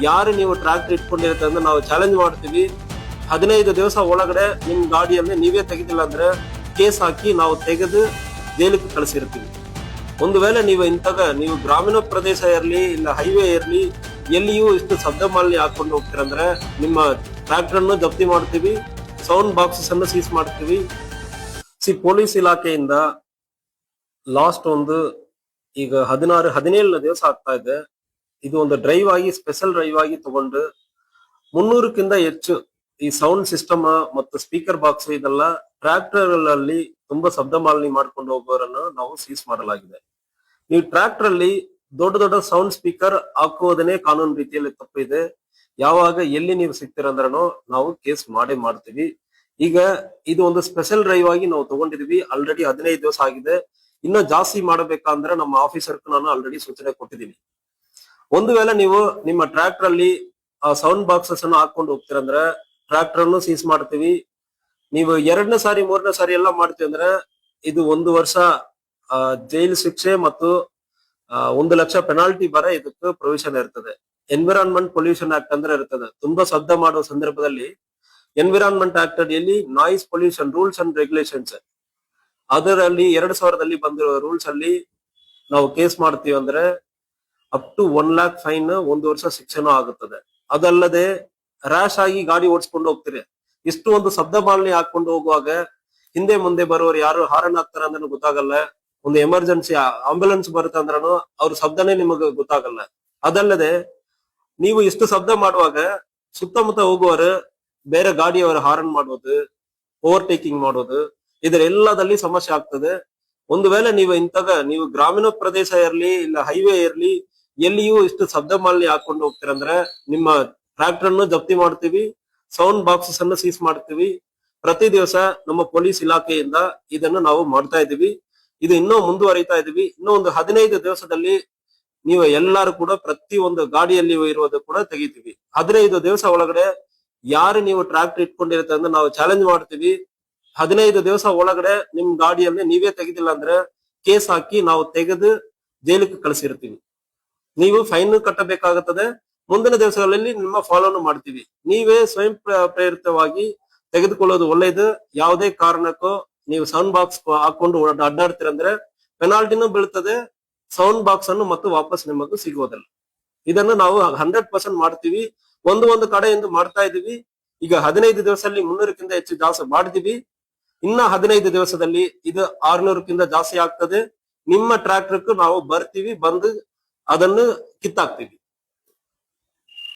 ಯಾರು ನೀವು ಟ್ರ್ಯಾಕ್ಟರ್ ಇಟ್ಕೊಂಡಿರುತ್ತೆ ಅಂದ್ರೆ ನಾವು ಚಾಲೆಂಜ್ ಮಾಡ್ತೀವಿ. 15 ದಿವಸ ಒಳಗಡೆ ನಿಮ್ ಗಾಡಿಯಲ್ಲಿ ನೀವೇ ತೆಗೆದಿಲ್ಲ ಅಂದ್ರೆ ಕೇಸ್ ಹಾಕಿ ನಾವು ತೆಗೆದು ಜೈಲಿಗೆ ಕಳಿಸಿರ್ತೀವಿ. ಒಂದು ವೇಳೆ ನೀವು ಗ್ರಾಮೀಣ ಪ್ರದೇಶ ಇರಲಿ ಇಲ್ಲ ಹೈವೇ ಇರಲಿ ಎಲ್ಲಿಯೂ ಇಷ್ಟು ಶಬ್ದ ಮಾಲಿನ್ಯ ಹಾಕೊಂಡು ಹೋಗ್ತೀರಂದ್ರೆ ನಿಮ್ಮ ಟ್ರ್ಯಾಕ್ಟರ್ ಅನ್ನು ಜಪ್ತಿ ಮಾಡ್ತೀವಿ, ಸೌಂಡ್ ಬಾಕ್ಸಸ್ ಅನ್ನು ಸೀಸ್ ಮಾಡ್ತೀವಿ. ಪೊಲೀಸ್ ಇಲಾಖೆಯಿಂದ ಲಾಸ್ಟ್ ಈಗ 17 ದಿವಸ ಆಗ್ತಾ ಇದೆ. ಇದು ಒಂದು ಡ್ರೈವ್ ಆಗಿ ಸ್ಪೆಷಲ್ ಡ್ರೈವ್ ಆಗಿ ತಗೊಂಡು 300ಕ್ಕಿಂತ ಹೆಚ್ಚು ಈ ಸೌಂಡ್ ಸಿಸ್ಟಮ್ ಮತ್ತು ಸ್ಪೀಕರ್ ಬಾಕ್ಸ್ ಇದೆಲ್ಲ ಟ್ರ್ಯಾಕ್ಟರ್ ಅಲ್ಲಿ ತುಂಬಾ ಶಬ್ದ ಮಾಲಿನ್ಯ ಮಾಡ್ಕೊಂಡು ಹೋಗೋರನ್ನು ನಾವು ಸೀಸ್ ಮಾಡಲಾಗಿದೆ. ನೀವು ಟ್ರ್ಯಾಕ್ಟರ್ ಅಲ್ಲಿ ದೊಡ್ಡ ದೊಡ್ಡ ಸೌಂಡ್ ಸ್ಪೀಕರ್ ಹಾಕುವುದನ್ನೇ ಕಾನೂನು ರೀತಿಯಲ್ಲಿ ತಪ್ಪಿದೆ. ಯಾವಾಗ ಎಲ್ಲಿ ನೀವು ಸಿಗ್ತೀರಂದ್ರೂ ನಾವು ಕೇಸ್ ಮಾಡ್ತೀವಿ. ಈಗ ಇದು ಒಂದು ಸ್ಪೆಷಲ್ ಡ್ರೈವ್ ಆಗಿ ನಾವು ತಗೊಂಡಿದೀವಿ. ಆಲ್ರೆಡಿ 15 ದಿವಸ ಆಗಿದೆ. ಇನ್ನೂ ಜಾಸ್ತಿ ಮಾಡಬೇಕಂದ್ರೆ ನಮ್ಮ ಆಫೀಸರ್ ನಾನು ಆಲ್ರೆಡಿ ಸೂಚನೆ ಕೊಟ್ಟಿದ್ದೀನಿ. ಒಂದು ವೇಳೆ ನೀವು ನಿಮ್ಮ ಟ್ರ್ಯಾಕ್ಟರ್ ಅಲ್ಲಿ ಆ ಸೌಂಡ್ ಬಾಕ್ಸಸ್ ಅನ್ನು ಹಾಕೊಂಡು ಹೋಗ್ತೀರಂದ್ರೆ ಟ್ರ್ಯಾಕ್ಟರ್ ಅನ್ನು ಸೀಸ್ ಮಾಡ್ತೀವಿ. ನೀವು 2ನೇ ಸಾರಿ 3ನೇ ಸಾರಿ ಎಲ್ಲ ಮಾಡ್ತೀವಿ ಅಂದ್ರೆ ಇದು 1 ವರ್ಷ ಜೈಲು ಶಿಕ್ಷೆ ಮತ್ತು 1 ಲಕ್ಷ ಪೆನಾಲ್ಟಿ ಇದಕ್ಕೆ ಪ್ರೊವಿಷನ್ ಇರ್ತದೆ. ಎನ್ವಿರಾನ್ಮೆಂಟ್ ಪೊಲ್ಯೂಷನ್ ಆಕ್ಟ್ ಅಂದ್ರೆ ಇರ್ತದೆ. ತುಂಬಾ ಶಬ್ದ ಮಾಡುವ ಸಂದರ್ಭದಲ್ಲಿ ಎನ್ವಿರಾನ್ಮೆಂಟ್ ಆಕ್ಟ್ ಅಡಿಯಲ್ಲಿ noise pollution rules and regulations ಅದರಲ್ಲಿ 2000 ಬಂದಿರೋ ರೂಲ್ಸ್ ಅಲ್ಲಿ ನಾವು ಕೇಸ್ ಮಾಡ್ತೀವಿ ಅಂದ್ರೆ ಅಪ್ ಟು 1 lakh ಫೈನ್, 1 ವರ್ಷ ಶಿಕ್ಷೆನೂ ಆಗುತ್ತದೆ. ಅದಲ್ಲದೆ ರ್ಯಾಶ್ ಆಗಿ ಗಾಡಿ ಓಡಿಸ್ಕೊಂಡು ಹೋಗ್ತೀರಿ. ಇಷ್ಟು ಒಂದು ಶಬ್ದ ಮಾಲಿನ್ಯ ಹಾಕೊಂಡು ಹೋಗುವಾಗ ಹಿಂದೆ ಮುಂದೆ ಬರೋರು ಯಾರು ಹಾರನ್ ಹಾಕ್ತಾರೆ ಅಂದ್ರೆ ಗೊತ್ತಾಗಲ್ಲ. ಒಂದು ಎಮರ್ಜೆನ್ಸಿ ಆಂಬ್ಯುಲೆನ್ಸ್ ಬರುತ್ತೆ ಅಂದ್ರೂ ಅವ್ರ ಶಬ್ದನೇ ನಿಮಗೆ ಗೊತ್ತಾಗಲ್ಲ. ಅದಲ್ಲದೆ ನೀವು ಇಷ್ಟು ಶಬ್ದ ಮಾಡುವಾಗ ಸುತ್ತಮುತ್ತ ಹೋಗುವವರು ಬೇರೆ ಗಾಡಿಯವರ ಹಾರನ್ ಮಾಡೋದು, ಓವರ್ಟೇಕಿಂಗ್ ಮಾಡೋದು, ಇದರೆಲ್ಲದಲ್ಲಿ ಸಮಸ್ಯೆ ಆಗ್ತದೆ. ಒಂದು ವೇಳೆ ನೀವು ಗ್ರಾಮೀಣ ಪ್ರದೇಶ ಇರಲಿ ಇಲ್ಲ ಹೈವೇ ಇರಲಿ ಎಲ್ಲಿಯೂ ಇಷ್ಟು ಶಬ್ದ ಮಾಲಿನ್ಯ ಹಾಕೊಂಡು ಹೋಗ್ತೀರಂದ್ರೆ ನಿಮ್ಮ ಟ್ರ್ಯಾಕ್ಟರ್ ಅನ್ನು ಜಪ್ತಿ ಮಾಡ್ತೀವಿ, ಸೌಂಡ್ ಬಾಕ್ಸಸ್ ಅನ್ನು ಸೀಸ್ ಮಾಡ್ತೀವಿ. ಪ್ರತಿ ದಿವಸ ನಮ್ಮ ಪೊಲೀಸ್ ಇಲಾಖೆಯಿಂದ ಇದನ್ನು ನಾವು ಮಾಡ್ತಾ ಇದೀವಿ. ಇದು ಇನ್ನೂ ಮುಂದುವರಿತಾ ಇದೀವಿ. ಇನ್ನೂ ಒಂದು 15 ದಿವಸದಲ್ಲಿ ನೀವು ಎಲ್ಲರೂ ಕೂಡ ಪ್ರತಿ ಒಂದು ಗಾಡಿಯಲ್ಲಿ ಇರುವುದು ಕೂಡ ತೆಗಿತೀವಿ. 15 ದಿವಸ ಒಳಗಡೆ ಯಾರು ನೀವು ಟ್ರ್ಯಾಕ್ಟರ್ ಇಟ್ಕೊಂಡಿರುತ್ತೆ ಅಂದ್ರೆ ನಾವು ಚಾಲೆಂಜ್ ಮಾಡ್ತೀವಿ. 15 ದಿವಸ ಒಳಗಡೆ ನಿಮ್ ಗಾಡಿಯಲ್ಲಿ ನೀವೇ ತೆಗೆದಿಲ್ಲ ಅಂದ್ರೆ ಕೇಸ್ ಹಾಕಿ ನಾವು ತೆಗೆದು ಜೈಲಿಗೆ ಕಳಿಸಿರ್ತೀವಿ. ನೀವು ಫೈನ್ ಕಟ್ಟಬೇಕಾಗುತ್ತದೆ. ಮುಂದಿನ ದಿವಸಗಳಲ್ಲಿ ನಿಮ್ಮ ಫಾಲೋನು ಮಾಡ್ತೀವಿ. ನೀವೇ ಸ್ವಯಂ ಪ್ರೇರಿತವಾಗಿ ತೆಗೆದುಕೊಳ್ಳೋದು ಒಳ್ಳೇದು. ಯಾವುದೇ ಕಾರಣಕ್ಕೂ ನೀವು ಸೌಂಡ್ ಬಾಕ್ಸ್ ಹಾಕೊಂಡು ಅಡ್ಡಾಡ್ತೀರಂದ್ರೆ ಪೆನಾಲ್ಟಿನೂ ಬೀಳ್ತದೆ. ಸೌಂಡ್ ಬಾಕ್ಸ್ ಅನ್ನು ಮತ್ತು ವಾಪಸ್ ನಿಮಗೂ ಸಿಗೋದಿಲ್ಲ. ಇದನ್ನು ನಾವು 100% ಮಾಡ್ತೀವಿ. ಒಂದು ಕಡೆಯಿಂದ ಮಾಡ್ತಾ ಇದೀವಿ. ಈಗ 15 ದಿವಸದಲ್ಲಿ 300ಕ್ಕಿಂತ ಹೆಚ್ಚು ಜಾಸ್ತಿ ಮಾಡಿದೀವಿ. ಇನ್ನ 15 ದಿವಸದಲ್ಲಿ ಇದು 600ಕ್ಕಿಂತ ಜಾಸ್ತಿ ಆಗ್ತದೆ. ನಿಮ್ಮ ಟ್ರ್ಯಾಕ್ಟರ್ಗೂ ನಾವು ಬರ್ತೀವಿ, ಬಂದು ಅದನ್ನು ಕಿತ್ತಾಕ್ತೀವಿ.